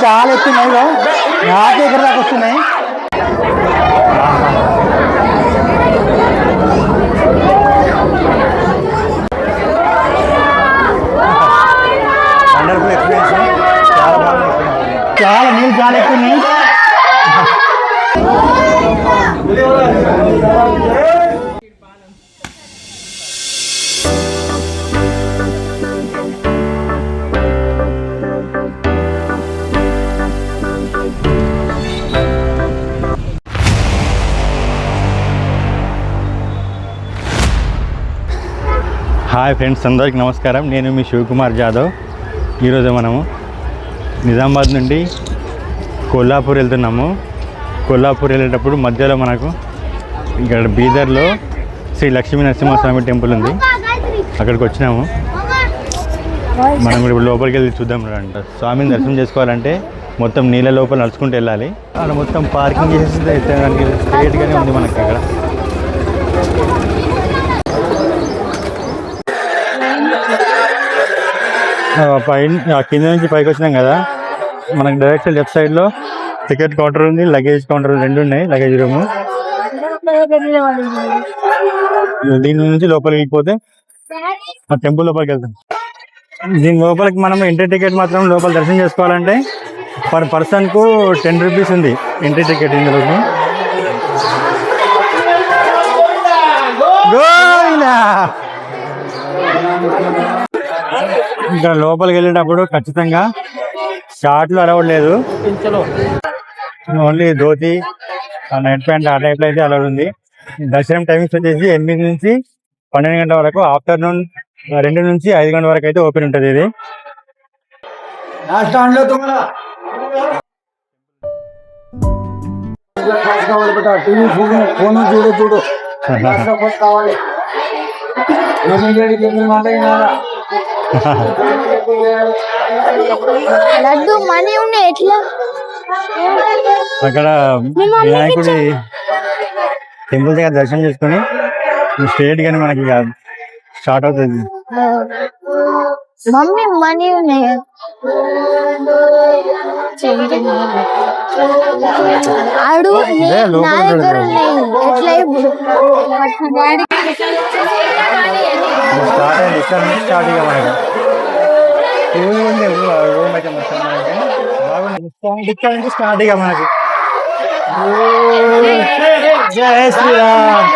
చాలా ఎక్కున్నాయి, నాకే ఇక్కడ దాకా వస్తున్నాయి. వండర్ఫుల్ ఎక్స్పీరియన్స్, చాలా బాగా చాలా నీళ్ళు చాలా ఎక్కున్నాయి. హాయ్ ఫ్రెండ్స్, అందరికీ నమస్కారం. నేను మీ శివకుమార్ జాదవ్. ఈరోజు మనము నిజామాబాద్ నుండి కొల్లాపూర్ వెళ్తున్నాము. కొల్లాపూర్ వెళ్ళేటప్పుడు మధ్యలో మనకు ఇక్కడ బీదర్లో శ్రీ లక్ష్మీ నరసింహస్వామి టెంపుల్ ఉంది, అక్కడికి వచ్చినాము. మనం ఇప్పుడు లోపలికి వెళ్ళి చూద్దాం అంట. స్వామిని దర్శనం చేసుకోవాలంటే మొత్తం నీళ్ళ లోపల నడుచుకుంటూ వెళ్ళాలి. అక్కడ మొత్తం పార్కింగ్ చేసి స్ట్రేట్గానే ఉంది మనకి. అక్కడ కింద నుంచి పైకి వచ్చినాం కదా, మనకు డైరెక్ట్ లెఫ్ట్ సైడ్లో టికెట్ కౌంటర్ ఉంది, లగేజ్ కౌంటర్ రెండు ఉన్నాయి, లగేజ్ రూమ్. దీని నుంచి లోపలికి వెళ్ళిపోతే ఆ టెంపుల్ లోపలికి వెళ్తాం. దీని లోపలికి మనం ఎంట్రీ టికెట్ మాత్రం లోపల దర్శనం చేసుకోవాలంటే పర్ పర్సన్కు 10 రూపీస్ ఉంది ఎంట్రీ టికెట్. ఇందులోకి ఇంకా లోపలికి వెళ్ళేటప్పుడు ఖచ్చితంగా షార్ట్లు అలవట్లేదు, ఓన్లీ ధోతి, నైట్ ప్యాంట్ ఆ టైప్లో అయితే అలవాటు ఉంది. దర్శనం టైమింగ్స్ వచ్చేసి 8 నుంచి 12 గంటల వరకు, ఆఫ్టర్నూన్ 2 నుంచి 5 గంటల వరకు అయితే ఓపెన్ ఉంటుంది. ఇది అక్కడ వినాయకుడి టెంపుల్ దగ్గర దర్శనం చేసుకుని స్ట్రేట్ గానే మనకి స్టార్ట్ అవుతుంది. మనీ ఉన్నాయి నా దగ్గర ఉన్నాయి. స్టార్ట్ ఇక మనకి రూమ్ అయితే మొత్తం బాగుంది. స్టార్ట్ ఇక మనకి జై శ్రీరామ్.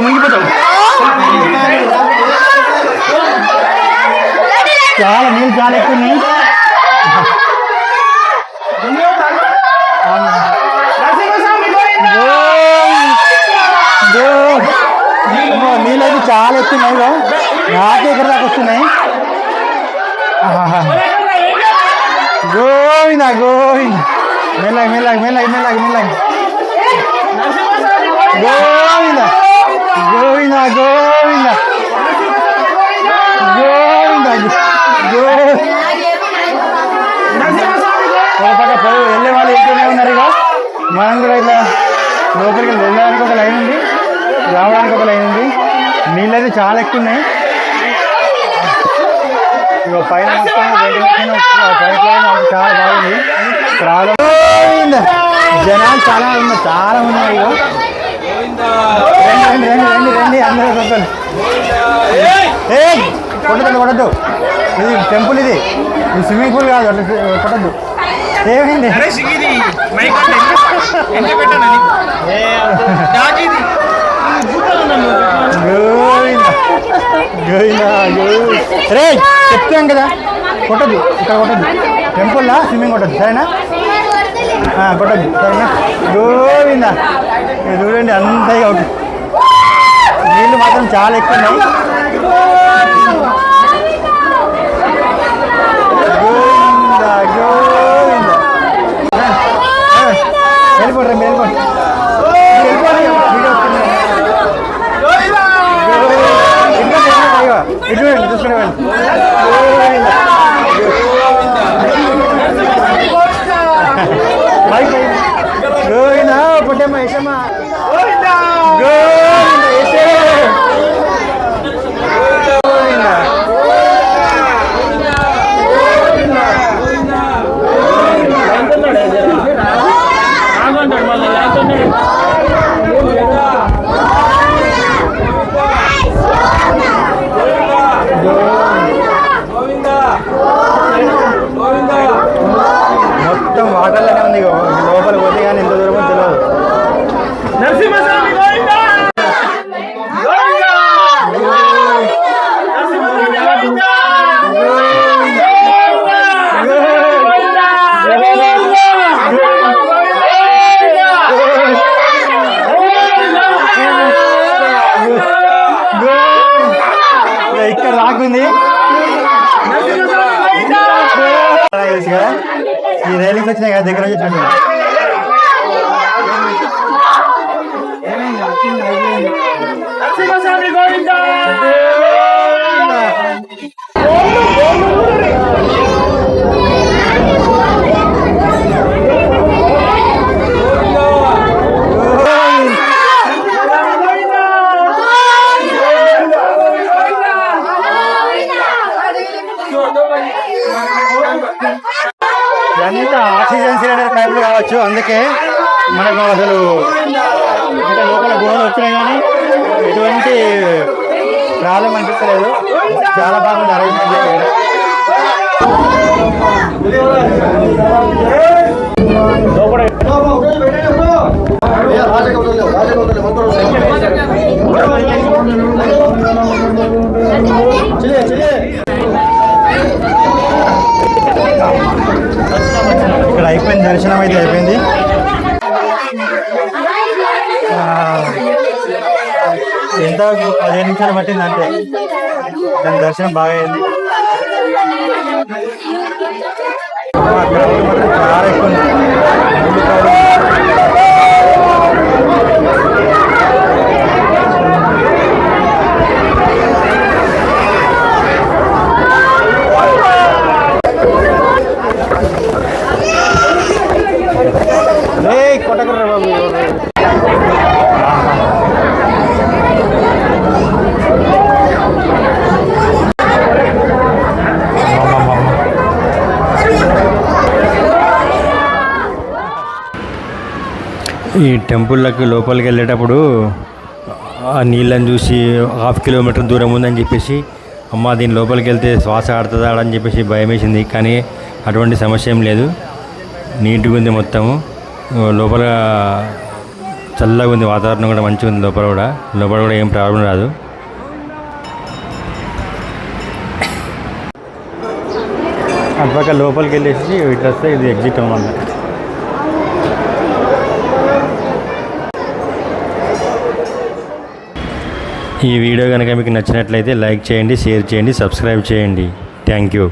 మునిగిపోతావు. చాలా నీళ్ళు చాలా ఎక్కున్నాయి. నీళ్ళు అయితే చాలా ఎక్కున్నాయి, నాకే ఇక్కడ దాకా వస్తున్నాయి. గోవిందా గోవింద, మెల్లగా మెల్లగా మెల్లగా మెల్లగా మెల్లగా గోవింద గోవింద గోవింద గోవింద పక్క వెళ్ళే వాళ్ళు ఎక్కువనే ఉన్నారు. ఇక మనం కూడా ఇట్లా లోపలికి వెళ్ళడానికి ఒక లైన్ ఉంది, రావడానికి ఒక లైన్ ఉంది. నీళ్ళు అయితే చాలా ఎక్కువ ఉన్నాయి. ఇక పైన చాలా బాగుంది. జనాలు చాలా ఉన్నారు, చాలా ఉన్నాయి. ఇక రండి రండి రండి రండి అందరూ కొట్టదు, కొట్టద్దు. ఇది టెంపుల్, ఇది స్విమ్మింగ్ పూల్ కాదు, అట్లా కొట్టద్దు. ఏమైంది? రే చెప్తాం కదా, కొట్టద్దు, ఇక్కడ కొట్టద్దు. టెంపుల్లా స్విమ్మింగ్ కొట్టద్దు, సరేనా? కొట్టద్దు, సరేనా? గోవిందా. చూడండి అంతా ఒకటి, నీళ్ళు మాత్రం చాలా ఎక్కువ ఉన్నాయి. గోవిందా గోవిందా. వెళ్ళిపోండి వెళ్ళిపోండి. ఈ రైలింగ్స్ వచ్చినాయి కదా దగ్గర నుంచి చూడండి. ఇదంతా ఆక్సిజన్ సిలిండర్ పైపులు కావచ్చు, అందుకే మనకు అసలు ఇంకా లోపల గోడలు వచ్చినాయి కానీ ఎటువంటి ప్రాబ్లం అనిపించలేదు. చాలా బాగుంది అరేంజ్మెంట్. ఇక్కడ అయిపోయింది, దర్శనం అయితే అయిపోయింది. ఎంత 15 నిమిషాలు పట్టింది అంతే, దాని దర్శనం బాగా అయింది. మాత్రం చాలా ఎక్కువ ఉంది. కొట్టకరా బాబు. ఈ టెంపుల్లకు లోపలికి వెళ్ళేటప్పుడు ఆ నీళ్ళని చూసి 1/2 కిలోమీటర్ దూరం ఉందని చెప్పేసి అమ్మ దీని లోపలికి వెళ్తే శ్వాస ఆడుతుందా అని చెప్పేసి భయం వేసింది. కానీ అటువంటి సమస్య ఏం లేదు, నీట్గా ఉంది మొత్తము. లోపల చల్లగా ఉంది, వాతావరణం కూడా మంచిగా ఉంది. లోపల కూడా ఏం ప్రాబ్లం రాదు. అటుపక్క లోపలికి వెళ్ళేసి ఇట్లా వస్తే ఇది ఎగ్జిట్ అవ్వాలి. ఈ వీడియో కనుక మీకు నచ్చినట్లయితే లైక్ చేయండి, షేర్ చేయండి, సబ్స్క్రైబ్ చేయండి. Thank you.